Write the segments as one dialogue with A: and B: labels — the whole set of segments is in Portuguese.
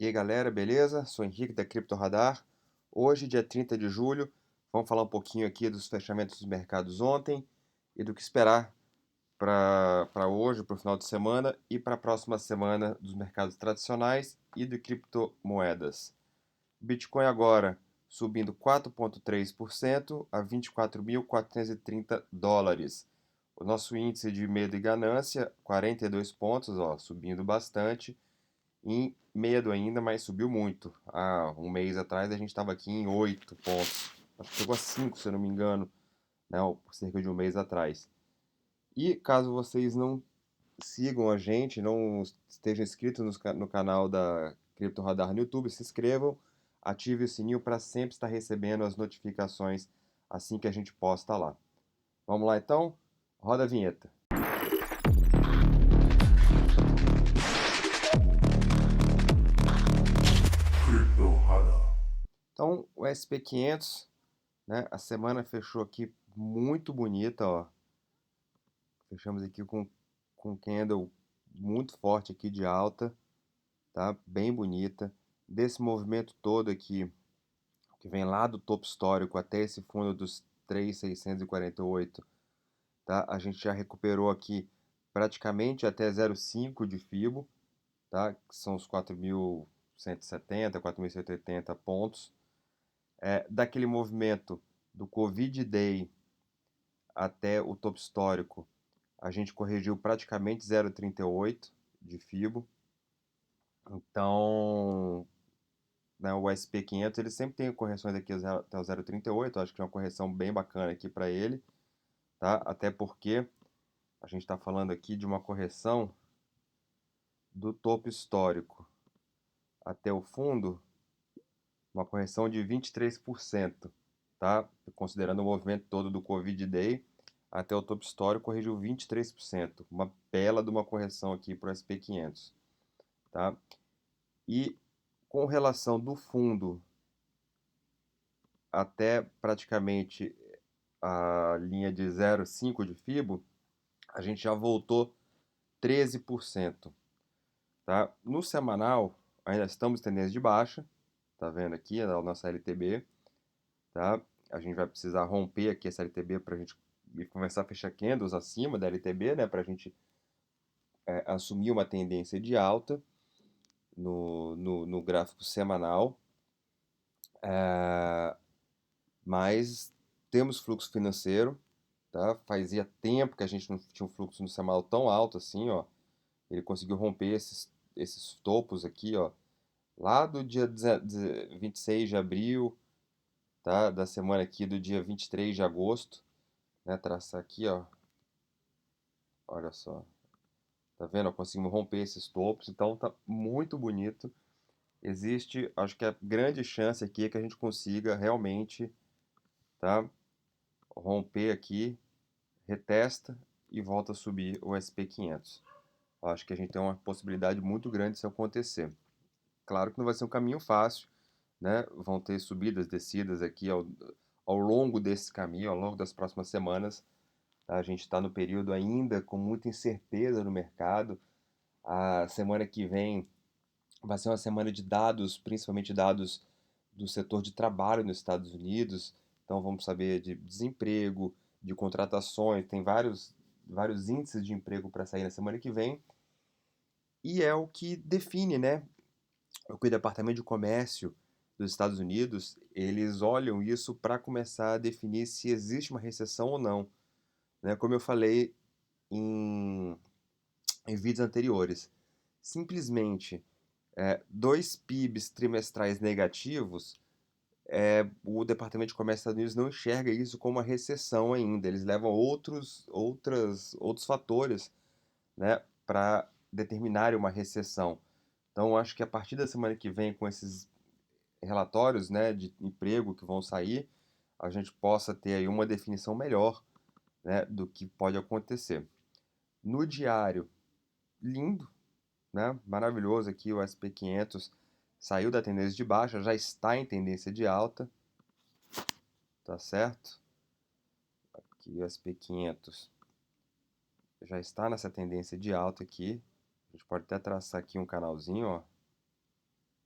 A: E aí galera, beleza? Sou Henrique da Cripto Radar. Hoje, dia 30 de julho, vamos falar um pouquinho aqui dos fechamentos dos mercados ontem e do que esperar para hoje, para o final de semana e para a próxima semana dos mercados tradicionais e de criptomoedas. Bitcoin agora subindo 4,3% a 24.430 dólares. O nosso índice de medo e ganância, 42 pontos, ó, subindo bastante em medo ainda, mas subiu muito. Há um mês atrás a gente estava aqui em 8 pontos. Acho que chegou a 5, se eu não me engano, né, cerca de um mês atrás. E caso vocês não sigam a gente, não estejam inscritos no canal da Cripto Radar no YouTube, se inscrevam, ative o sininho para sempre estar recebendo as notificações assim que a gente posta lá. Vamos lá então? Roda a vinheta. Então, o SP500, né? A semana fechou aqui muito bonita, ó. Fechamos aqui com um candle muito forte aqui de alta, tá? Bem bonita. Desse movimento todo aqui, que vem lá do topo histórico até esse fundo dos 3.648, tá? A gente já recuperou aqui praticamente até 0,5 de Fibo, tá? Que são os 4.170, 4.180 pontos. Daquele movimento do Covid Day até o topo histórico, a gente corrigiu praticamente 0,38 de Fibo. Então, né, o SP500 ele sempre tem correções aqui até o 0,38. Acho que é uma correção bem bacana aqui para ele, tá? Até porque a gente está falando aqui de uma correção do topo histórico até o fundo, uma correção de 23%, tá? Considerando o movimento todo do Covid Day até o topo histórico, corrigiu 23%. Uma bela de uma correção aqui para o SP500, tá? E com relação do fundo até praticamente a linha de 0,5 de Fibo, a gente já voltou 13%, tá? No semanal, ainda estamos em tendência de baixa, tá vendo aqui a nossa LTB, tá? A gente vai precisar romper aqui essa LTB para a gente começar a fechar candles acima da LTB, né? Para a gente assumir uma tendência de alta no gráfico semanal. Mas temos fluxo financeiro, tá? Fazia tempo que a gente não tinha um fluxo no semanal tão alto assim, ó. Ele conseguiu romper esses topos aqui, ó, lá do dia 26 de abril, tá? Da semana aqui do dia 23 de agosto, né? Traçar aqui, ó, olha só. Tá vendo? Conseguimos romper esses topos, então tá muito bonito. Existe, acho que a grande chance aqui é que a gente consiga realmente, tá? Romper aqui, retesta e volta a subir o SP500. Acho que a gente tem uma possibilidade muito grande disso acontecer. Claro que não vai ser um caminho fácil, né? Vão ter subidas, descidas aqui ao longo desse caminho, ao longo das próximas semanas. Tá? A gente está no período ainda com muita incerteza no mercado. A semana que vem vai ser uma semana de dados, principalmente dados do setor de trabalho nos Estados Unidos. Então vamos saber de desemprego, de contratações, tem vários índices de emprego para sair na semana que vem. E é o que define, né, o que o Departamento de Comércio dos Estados Unidos, eles olham isso para começar a definir se existe uma recessão ou não, né? Como eu falei em, em vídeos anteriores, simplesmente dois PIBs trimestrais negativos, o Departamento de Comércio dos Estados Unidos não enxerga isso como uma recessão ainda. Eles levam outros fatores, né, para determinar uma recessão. Então, acho que a partir da semana que vem, com esses relatórios, né, de emprego que vão sair, a gente possa ter aí uma definição melhor, né, do que pode acontecer. No diário, lindo, né, maravilhoso aqui o SP500 saiu da tendência de baixa, já está em tendência de alta, tá certo? Aqui o SP500 já está nessa tendência de alta aqui. A gente pode até traçar aqui um canalzinho, ó.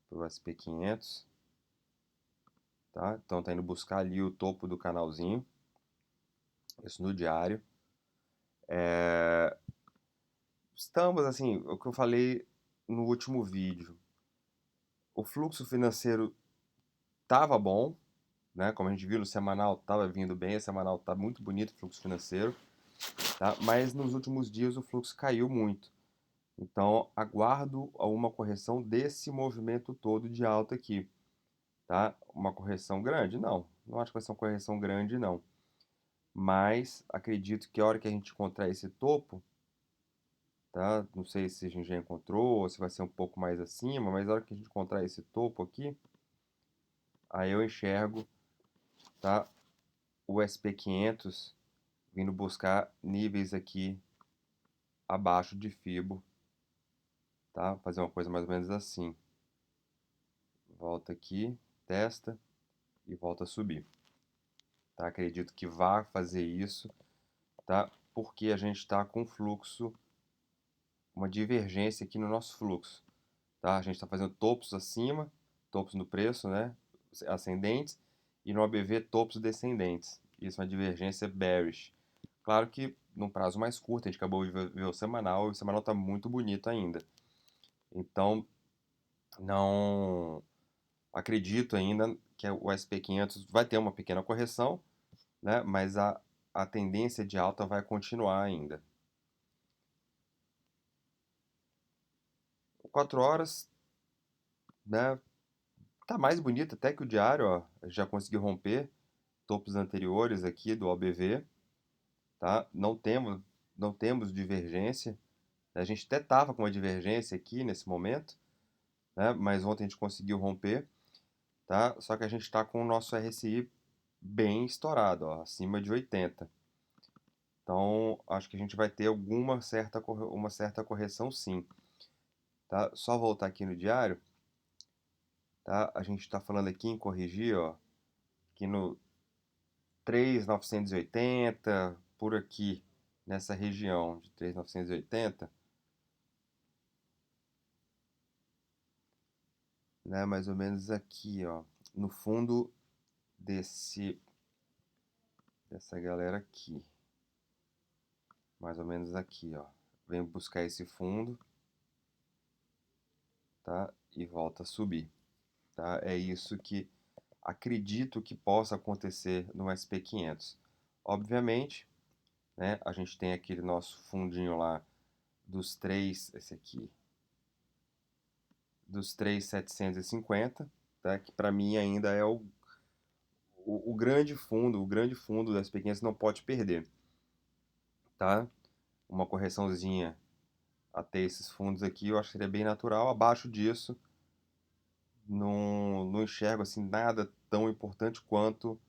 A: para o SP500, tá? Então tá indo buscar ali o topo do canalzinho, isso no diário. Estamos, assim, o que eu falei no último vídeo, o fluxo financeiro tava bom, né? Como a gente viu no semanal, tava vindo bem, o semanal tá muito bonito, o fluxo financeiro, tá? Mas nos últimos dias o fluxo caiu muito. Então, aguardo uma correção desse movimento todo de alta aqui, tá? Uma correção grande? Não acho que vai ser uma correção grande, não. Mas acredito que a hora que a gente encontrar esse topo, tá? Não sei se a gente já encontrou ou se vai ser um pouco mais acima, mas a hora que a gente encontrar esse topo aqui, aí eu enxergo, tá? O SP500 vindo buscar níveis aqui abaixo de Fibo, tá? Fazer uma coisa mais ou menos assim. Volta aqui, testa e volta a subir. Tá? Acredito que vá fazer isso, tá? Porque a gente está com fluxo, uma divergência aqui no nosso fluxo, tá? A gente está fazendo topos acima, topos no preço, né? Ascendentes, e no ABV topos descendentes. Isso é uma divergência bearish. Claro que num prazo mais curto, a gente acabou de ver o semanal está muito bonito ainda. Então, não acredito ainda que o SP500 vai ter uma pequena correção, né? Mas a tendência de alta vai continuar ainda. 4 horas, né? Tá mais bonito até que o diário, ó. Já consegui romper topos anteriores aqui do OBV, tá? Não temos divergência. A gente até tava com uma divergência aqui nesse momento, né? Mas ontem a gente conseguiu romper, tá? Só que a gente está com o nosso RSI bem estourado, ó, acima de 80. Então, acho que a gente vai ter uma certa correção sim, tá? Só voltar aqui no diário, tá? A gente está falando aqui em corrigir, ó, aqui no 3.980, por aqui, nessa região de 3.980, né? Mais ou menos aqui, ó, no fundo dessa galera aqui, mais ou menos aqui, ó. Vem buscar esse fundo, tá? E volta a subir, tá? É isso que acredito que possa acontecer no SP500. Obviamente, né? A gente tem aquele nosso fundinho lá dos 3, esse aqui, dos 3.750, tá? Que para mim ainda é o grande fundo das SP500 não pode perder, tá? Uma correçãozinha até esses fundos aqui, eu acho que seria bem natural. Abaixo disso, não enxergo assim nada tão importante quanto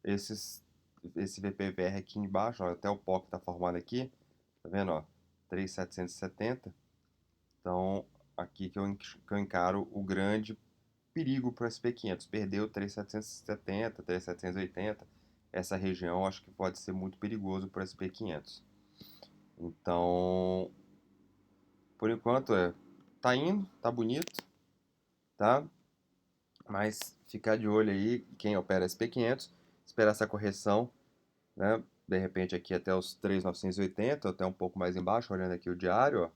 A: esses esse VPVR aqui embaixo, ó, até o POC está formado aqui, tá vendo, ó, 3.770. Então, aqui que eu encaro o grande perigo para o SP500. Perdeu 3.770, 3.780, essa região acho que pode ser muito perigoso para o SP500. Então, por enquanto tá indo, tá bonito, tá? Mas ficar de olho aí, quem opera SP500, esperar essa correção, né? De repente aqui até os 3.980, até um pouco mais embaixo, olhando aqui o diário, ó.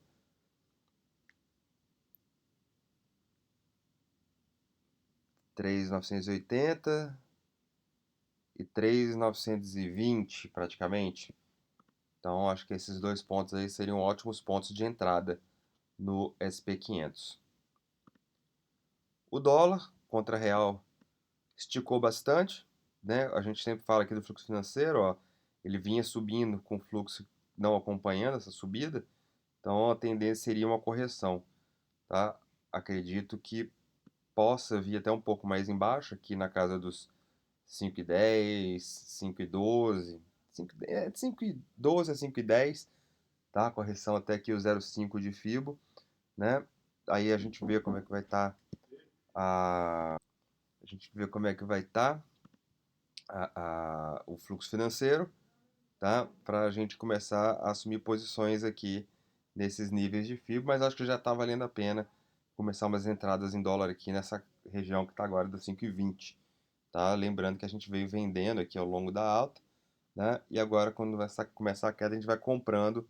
A: 3.980 e 3.920 praticamente. Então acho que esses dois pontos aí seriam ótimos pontos de entrada no SP500. O dólar contra real esticou bastante, né? A gente sempre fala aqui do fluxo financeiro, ó, ele vinha subindo com o fluxo não acompanhando essa subida, então a tendência seria uma correção, tá? Acredito que possa vir até um pouco mais embaixo, aqui na casa dos 5,10, 5,12, de 5,12 a 5,10, tá? Correção até aqui o 0,5 de Fibo, né? Aí a gente vê como é que vai estar o fluxo financeiro, tá? Para a gente começar a assumir posições aqui nesses níveis de FIBO, mas acho que já está valendo a pena começar umas entradas em dólar aqui nessa região que está agora do 5,20, tá? Lembrando que a gente veio vendendo aqui ao longo da alta, né? E agora quando vai começar a queda a gente vai comprando,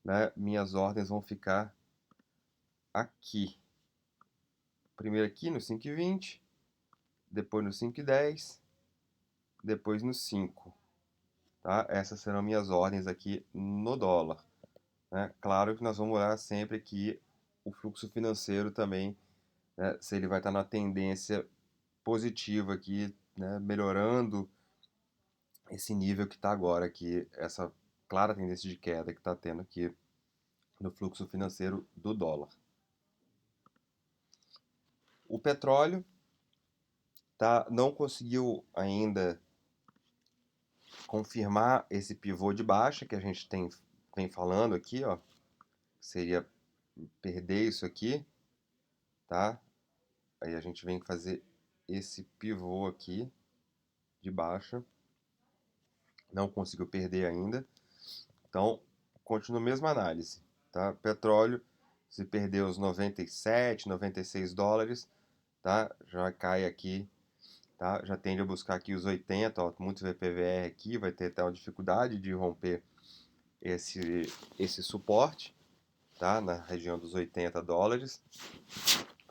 A: né? Minhas ordens vão ficar aqui. Primeiro aqui no 5,20, depois no 5,10, depois no 5, tá? Essas serão minhas ordens aqui no dólar, né? Claro que nós vamos olhar sempre aqui o fluxo financeiro também, né? Se ele vai estar na tendência positiva aqui, né? Melhorando esse nível que está agora aqui, essa clara tendência de queda que está tendo aqui no fluxo financeiro do dólar. O petróleo tá, não conseguiu ainda confirmar esse pivô de baixa que a gente vem falando aqui, ó, seria perder isso aqui, tá? Aí a gente vem fazer esse pivô aqui de baixa, não conseguiu perder ainda, então continua a mesma análise, tá? Petróleo, se perder os 97, 96 dólares, tá? Já cai aqui, tá? Já tende a buscar aqui os 80, ó, muito VPVR aqui, vai ter até uma dificuldade de romper esse suporte, tá? Na região dos 80 dólares,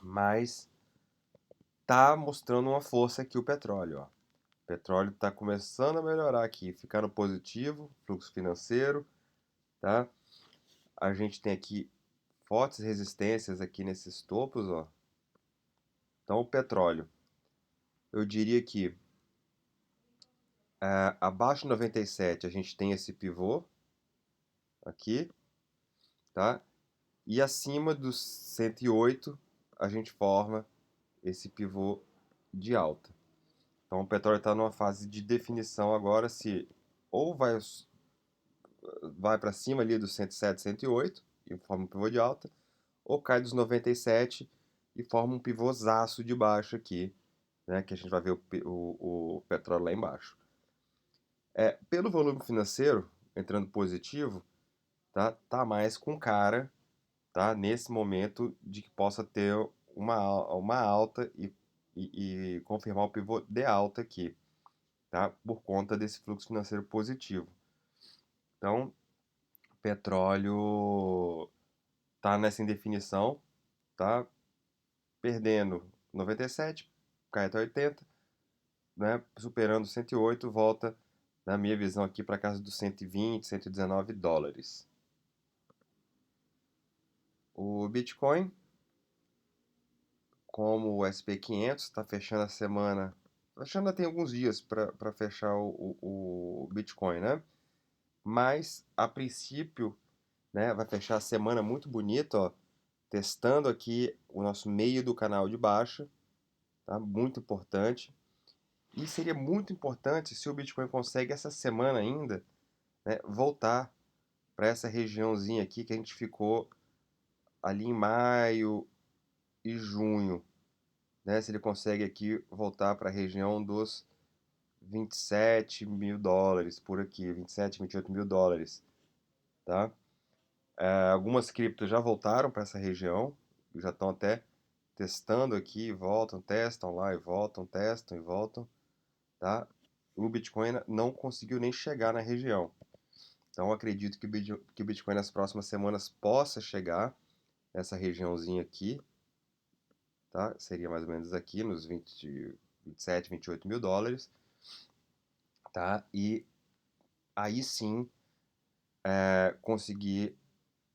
A: mas tá mostrando uma força aqui o petróleo, ó. O petróleo está começando a melhorar aqui, ficando positivo, fluxo financeiro, tá? A gente tem aqui fortes resistências aqui nesses topos, ó. Então o petróleo, eu diria que abaixo de 97 a gente tem esse pivô aqui, tá? E acima dos 108 a gente forma esse pivô de alta. Então o petróleo está numa fase de definição agora se ou vai para cima ali dos 107, 108 e forma um pivô de alta, ou cai dos 97 e forma um pivôzaço de baixo aqui, né, que a gente vai ver o petróleo lá embaixo. Pelo volume financeiro, entrando positivo, tá mais com cara, tá, nesse momento de que possa ter uma alta e confirmar o pivô de alta aqui, tá, por conta desse fluxo financeiro positivo. Então, petróleo tá nessa indefinição, tá perdendo 97, cai até 80, né, superando 108, volta, na minha visão aqui, para casa dos 120, 119 dólares. O Bitcoin, como o SP500, está fechando a semana, fechando tem alguns dias para fechar o Bitcoin, né? Mas, a princípio, né, vai fechar a semana muito bonita, ó, testando aqui o nosso meio do canal de baixa, tá? Muito importante. E seria muito importante se o Bitcoin consegue essa semana ainda, né, voltar para essa regiãozinha aqui que a gente ficou ali em maio e junho, né? Se ele consegue aqui voltar para a região dos 27 mil dólares por aqui, 27, 28 mil dólares, tá? Algumas criptos já voltaram para essa região, já estão até testando aqui, voltam, testam lá e voltam, testam e voltam, tá? O Bitcoin não conseguiu nem chegar na região. Então acredito que o Bitcoin nas próximas semanas possa chegar nessa regiãozinha aqui, tá? Seria mais ou menos aqui nos 27, 28 mil dólares, tá? E aí sim conseguir,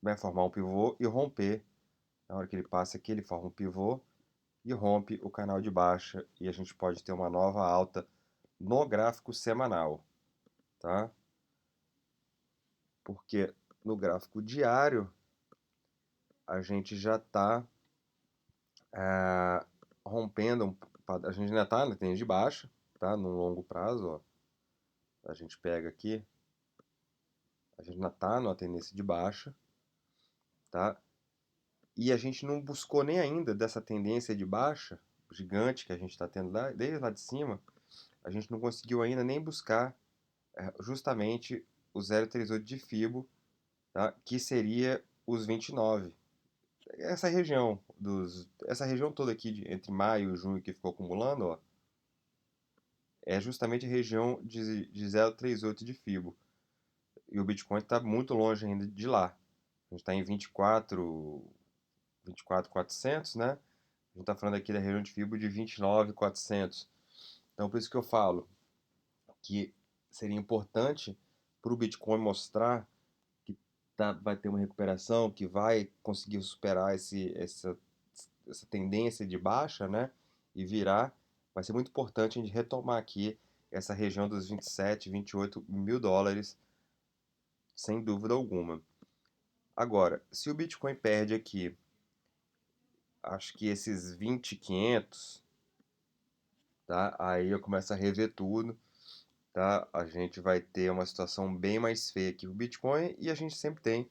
A: né, formar um pivô e romper. Na hora que ele passa aqui, ele forma um pivô e rompe o canal de baixa e a gente pode ter uma nova alta no gráfico semanal, tá? Porque no gráfico diário a gente já está rompendo, a gente ainda está na tendência de baixa, tá? No longo prazo, ó, a gente pega aqui, a gente ainda está numa tendência de baixa, tá? E a gente não buscou nem ainda dessa tendência de baixa gigante que a gente está tendo lá, desde lá de cima, a gente não conseguiu ainda nem buscar justamente o 0,38 de Fibo, tá? Que seria os 29. essa região toda aqui entre maio e junho que ficou acumulando, ó, é justamente a região de 0,38 de Fibo. E o Bitcoin está muito longe ainda de lá. A gente está em 24.400, né? A gente está falando aqui da região de Fibo de 29.400. Então, por isso que eu falo que seria importante para o Bitcoin mostrar que vai ter uma recuperação, que vai conseguir superar essa tendência de baixa, né? E virar. Vai ser muito importante a gente retomar aqui essa região dos 27, 28 mil dólares, sem dúvida alguma. Agora, se o Bitcoin perde aqui, acho que esses 20.500, tá? Aí eu começo a rever tudo, tá? A gente vai ter uma situação bem mais feia aqui o Bitcoin e a gente sempre tem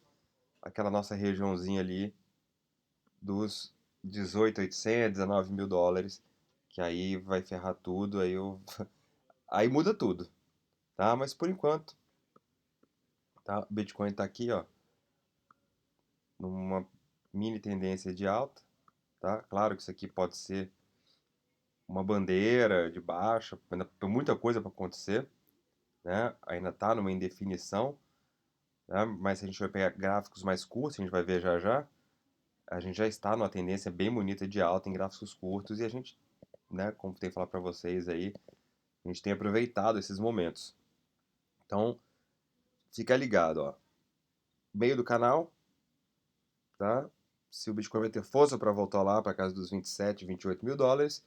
A: aquela nossa regiãozinha ali dos 18.800, 19 mil dólares, que aí vai ferrar tudo, aí muda tudo, tá? Mas por enquanto, tá? O Bitcoin tá aqui, ó, numa mini tendência de alta, tá? Claro que isso aqui pode ser uma bandeira de baixa, ainda tem muita coisa para acontecer, né? Ainda está numa indefinição, né? Mas se a gente vai pegar gráficos mais curtos, a gente vai ver já já, a gente já está numa tendência bem bonita de alta em gráficos curtos e a gente, né, como tem falado para vocês aí, a gente tem aproveitado esses momentos. Então, fica ligado, ó. Meio do canal, tá? Se o Bitcoin vai ter força para voltar lá para casa dos 27, 28 mil dólares,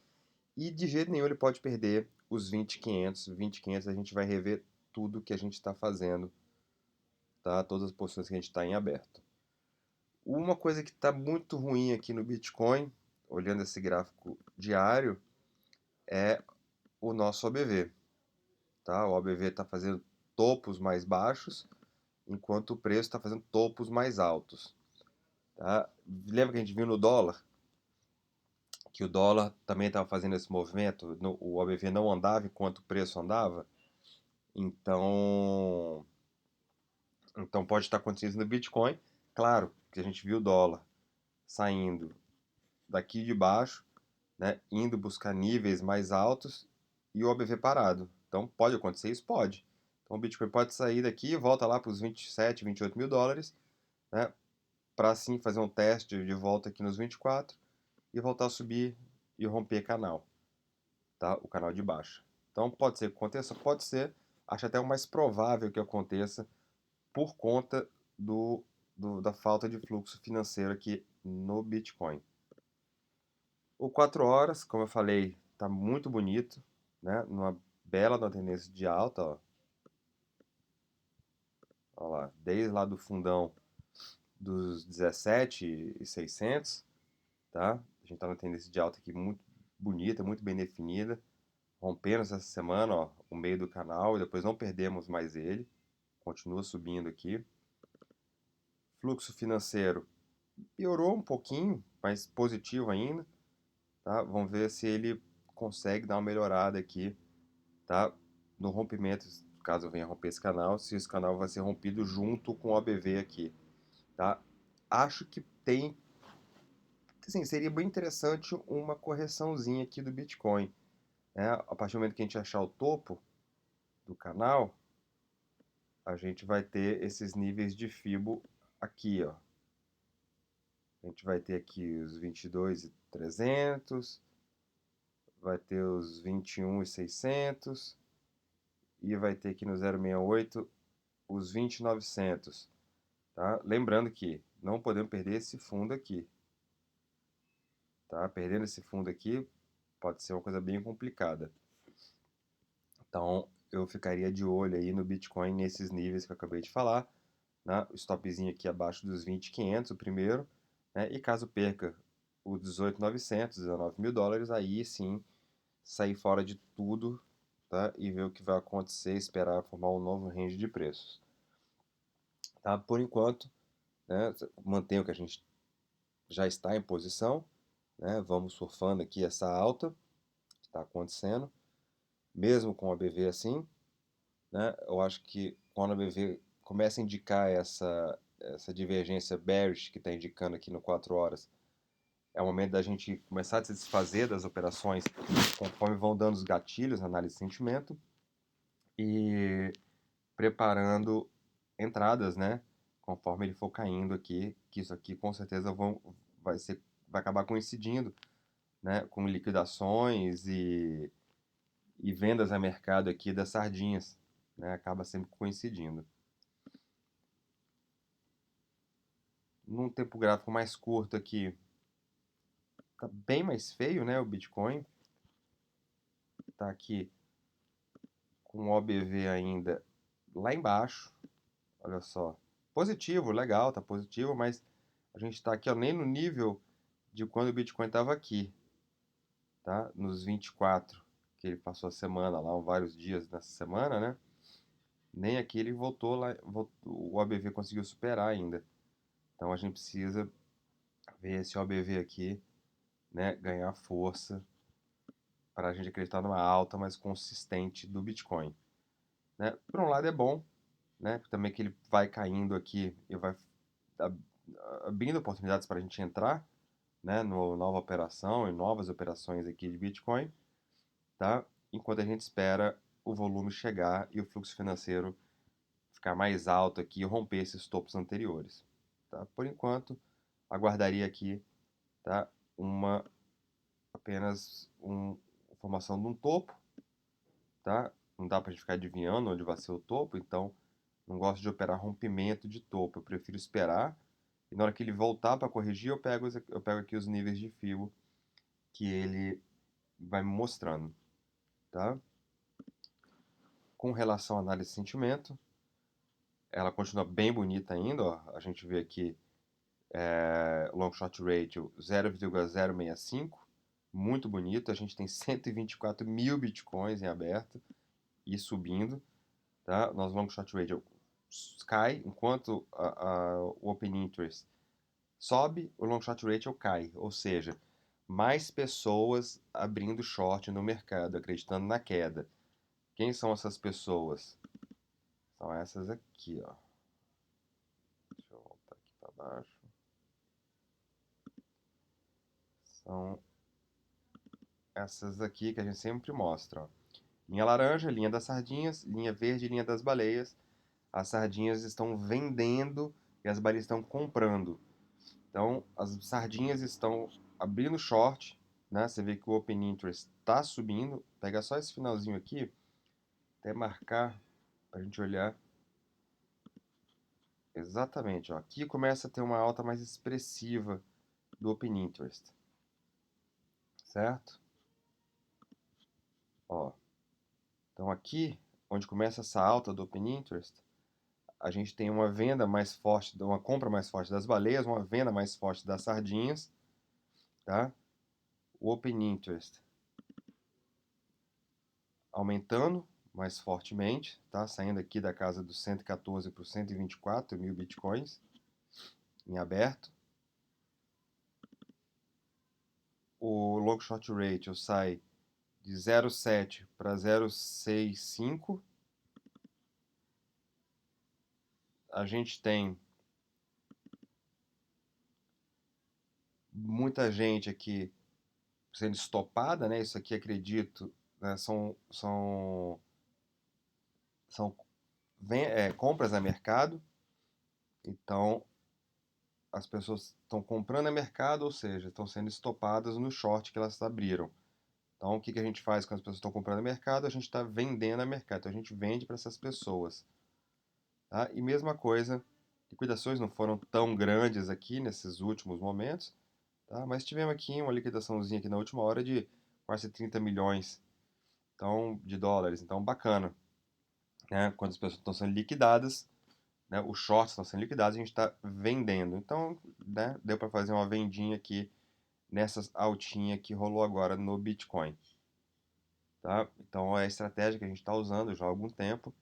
A: e de jeito nenhum ele pode perder os 20.500. 20.500 a gente vai rever tudo que a gente está fazendo, tá? Todas as posições que a gente está em aberto. Uma coisa que está muito ruim aqui no Bitcoin, olhando esse gráfico diário, é o nosso OBV, tá? O OBV está fazendo topos mais baixos, enquanto o preço está fazendo topos mais altos, tá? Lembra que a gente viu no dólar? Que o dólar também estava fazendo esse movimento, o OBV não andava enquanto o preço andava? Então, então pode estar acontecendo no Bitcoin. Claro que a gente viu o dólar saindo daqui de baixo, né, indo buscar níveis mais altos e o OBV parado. Então pode acontecer isso? Pode. Então o Bitcoin pode sair daqui e volta lá para os 27, 28 mil dólares, né, para assim fazer um teste de volta aqui nos 24 e voltar a subir e romper canal, tá? O canal de baixo. Então pode ser que aconteça, pode ser. Acho até o mais provável que aconteça por conta da falta de fluxo financeiro aqui no Bitcoin. O 4 horas, como eu falei, está muito bonito, né? Numa bela tendência de alta, ó. Ó lá, desde lá do fundão dos 17.600, tá? A gente está na tendência de alta aqui muito bonita, muito bem definida. Rompemos essa semana, ó, o meio do canal e depois não perdemos mais ele. Continua subindo aqui. Fluxo financeiro piorou um pouquinho, mas positivo ainda, tá? Vamos ver se ele consegue dar uma melhorada aqui, tá? No rompimento, caso venha romper esse canal, se esse canal vai ser rompido junto com o ABV aqui, tá? Acho que tem, assim, seria bem interessante uma correçãozinha aqui do Bitcoin, né? A partir do momento que a gente achar o topo do canal, a gente vai ter esses níveis de Fibo aqui, ó. A gente vai ter aqui os 22.300, vai ter os 21.600 e vai ter aqui no 068 os 20.900, tá? Lembrando que não podemos perder esse fundo aqui, tá? Perdendo esse fundo aqui pode ser uma coisa bem complicada. Então eu ficaria de olho aí no Bitcoin nesses níveis que eu acabei de falar, né? O stopzinho aqui abaixo dos 20.500, o primeiro, né? E caso perca os 18.900, 19 mil dólares, aí sim sair fora de tudo, tá? E ver o que vai acontecer, esperar formar um novo range de preços, tá? Por enquanto, né, mantém o que a gente já está em posição, né? Vamos surfando aqui essa alta que está acontecendo, mesmo com a BV assim, né? Eu acho que quando a BV começa a indicar essa divergência bearish que está indicando aqui no 4 horas, é o momento da gente começar a se desfazer das operações conforme vão dando os gatilhos na análise de sentimento e preparando entradas, né? Conforme ele for caindo aqui, que isso aqui com certeza vai acabar coincidindo, né? Com liquidações e vendas a mercado aqui das sardinhas, né? Acaba sempre coincidindo. Num tempo gráfico mais curto aqui, tá bem mais feio, né? O Bitcoin tá aqui com o OBV ainda lá embaixo. Olha só. Positivo, legal, tá positivo, mas a gente tá aqui ó, nem no nível de quando o Bitcoin estava aqui, tá? Nos 24, que ele passou a semana lá, vários dias nessa semana, né? Nem aqui ele voltou lá, o OBV conseguiu superar ainda. Então a gente precisa ver esse OBV aqui, né, ganhar força para a gente acreditar numa alta mais consistente do Bitcoin, né? Por um lado é bom, né? Também que ele vai caindo aqui e vai abrindo oportunidades para a gente entrar, né, no nova operação e novas operações aqui de Bitcoin, tá? Enquanto a gente espera o volume chegar e o fluxo financeiro ficar mais alto aqui e romper esses topos anteriores, tá? Por enquanto, aguardaria aqui, tá? Apenas uma formação de um topo, tá? Não dá para a gente ficar adivinhando onde vai ser o topo, então não gosto de operar rompimento de topo, eu prefiro esperar e na hora que ele voltar para corrigir, eu pego aqui os níveis de fio que ele vai me mostrando, tá? Com relação à análise de sentimento, ela continua bem bonita ainda, ó. A gente vê aqui long short ratio 0,065, muito bonito. A gente tem 124 mil bitcoins em aberto e subindo, tá? Nosso long short ratio cai, enquanto o open interest sobe, o long short ratio cai, ou seja, mais pessoas abrindo short no mercado, acreditando na queda. Quem são essas pessoas? São essas aqui, ó. Deixa eu voltar aqui para baixo. São essas aqui que a gente sempre mostra, ó. Linha laranja, linha das sardinhas, linha verde, linha das baleias. As sardinhas estão vendendo e as baleias estão comprando. Então, as sardinhas estão abrindo short, né? Você vê que o open interest está subindo. Pega só esse finalzinho aqui, até marcar para a gente olhar. Exatamente, ó. Aqui começa a ter uma alta mais expressiva do open interest, certo? Ó, então aqui, onde começa essa alta do open interest, a gente tem uma venda mais forte, uma compra mais forte das baleias, uma venda mais forte das sardinhas, tá? O open interest aumentando mais fortemente, tá? Saindo aqui da casa dos 114 para os 124 mil bitcoins em aberto. O long short ratio sai de 0,7 para 0,65. A gente tem muita gente aqui sendo estopada, né? Isso aqui acredito, né? São compras a mercado. Então as pessoas estão comprando a mercado, ou seja, estão sendo estopadas no short que elas abriram. Então o que a gente faz quando as pessoas estão comprando a mercado? A gente está vendendo a mercado. Então a gente vende para essas pessoas. Tá? E mesma coisa, liquidações não foram tão grandes aqui nesses últimos momentos, tá? Mas tivemos aqui uma liquidaçãozinha aqui na última hora de quase 30 milhões então, de dólares. Então, bacana. Né? Quando as pessoas estão sendo liquidadas, né? Os shorts estão sendo liquidados, a gente está vendendo. Então, né? Deu para fazer uma vendinha aqui nessa altinha que rolou agora no Bitcoin. Tá? Então, é a estratégia que a gente está usando já há algum tempo.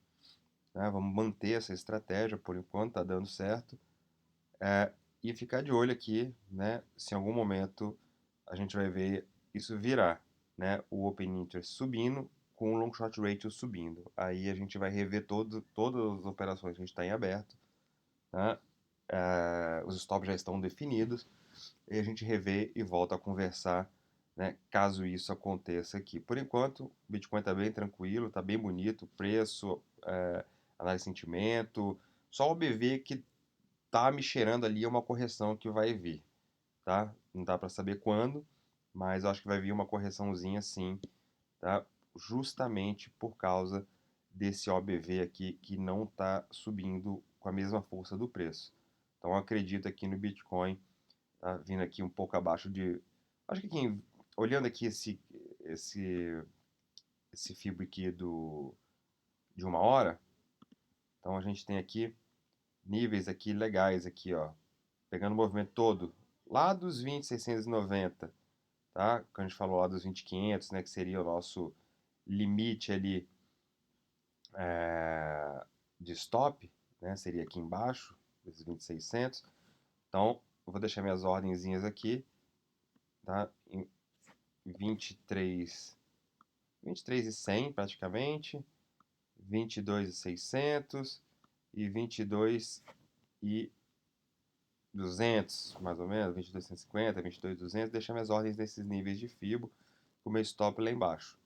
A: Né? Vamos manter essa estratégia, por enquanto está dando certo. E ficar de olho aqui, né? Se em algum momento a gente vai ver isso virar, né? O Open Interest subindo com o Long Short Ratio subindo. Aí a gente vai rever todas as operações que a gente está em aberto, tá? os stops já estão definidos, e a gente revê e volta a conversar, né, caso isso aconteça aqui. Por enquanto, o Bitcoin está bem tranquilo, está bem bonito, preço, análise de sentimento, só o BV que tá me cheirando ali é uma correção que vai vir, tá? Não dá para saber quando, mas eu acho que vai vir uma correçãozinha sim, tá? Justamente por causa desse OBV aqui que não está subindo com a mesma força do preço. Então eu acredito aqui no Bitcoin, tá vindo aqui um pouco abaixo de, acho que aqui, olhando aqui esse esse fibro aqui de 1 hora, então a gente tem aqui níveis aqui legais aqui, ó, pegando o movimento todo lá dos 20.690, tá? Quando a gente falou lá dos 20.500, né, que seria o nosso limite ali de stop, né? Seria aqui embaixo, esses 20.600. Então, eu vou deixar minhas ordenzinhas aqui, tá? Em 23, 23.100 praticamente, 22.600 e 22.200, mais ou menos, 22.150, 22.200. Deixar minhas ordens nesses níveis de Fibo, com o meu stop lá embaixo,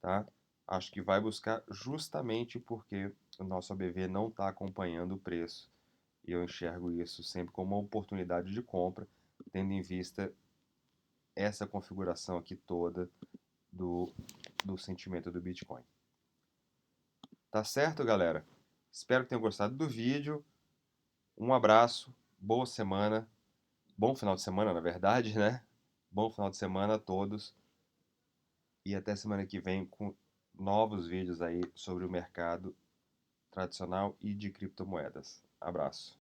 A: tá? Acho que vai buscar justamente porque o nosso ABV não está acompanhando o preço. E eu enxergo isso sempre como uma oportunidade de compra, tendo em vista essa configuração aqui toda do, do sentimento do Bitcoin. Tá certo, galera? Espero que tenham gostado do vídeo. Um abraço, boa semana, bom final de semana, na verdade, né? Bom final de semana a todos e até semana que vem com novos vídeos aí sobre o mercado tradicional e de criptomoedas. Abraço.